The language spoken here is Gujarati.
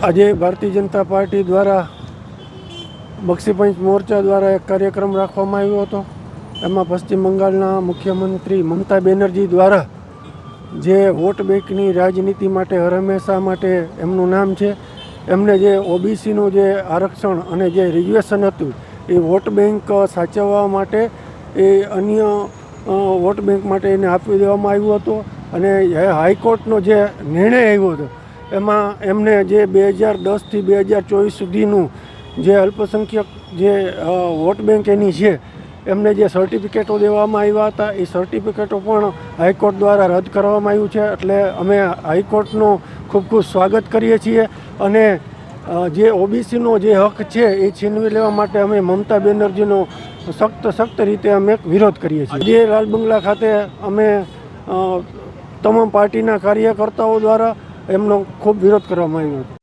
આજે ભારતીય જનતા પાર્ટી દ્વારા બક્ષીપંચ મોરચા દ્વારા એક કાર્યક્રમ રાખવામાં આવ્યો હતો। એમાં પશ્ચિમ બંગાળના મુખ્યમંત્રી મમતા બેનર્જી દ્વારા જે વોટ બેંકની રાજનીતિ માટે હંમેશા માટે એમનું નામ છે, એમને જે ઓબીસીનું જે આરક્ષણ અને જે રિઝર્વેશન હતું એ વોટ બેંક સાચવવા માટે એ અન્ય વોટ બેંક માટે એને આપી દેવામાં આવ્યું હતું। અને હાઈકોર્ટનો જે નિર્ણય આવ્યો હતો એમાં એમને જે 2010થી 2024 સુધીનું જે અલ્પસંખ્યક જે વોટ બેંક એની છે એમને જે સર્ટિફિકેટો દેવામાં આવ્યા હતા એ સર્ટિફિકેટો પણ હાઈકોર્ટ દ્વારા રદ કરવામાં આવ્યું છે। એટલે અમે હાઈકોર્ટનું ખૂબ ખૂબ સ્વાગત કરીએ છીએ અને જે ઓબીસીનો જે હક છે એ છીનવી લેવા માટે અમે મમતા બેનર્જીનો સખ્ત રીતે અમે વિરોધ કરીએ છીએ। જે લાલ બંગલા ખાતે અમે તમામ પાર્ટીના કાર્યકર્તાઓ દ્વારા એમનો ખૂબ વિરોધ કરવામાં આવ્યો હતો।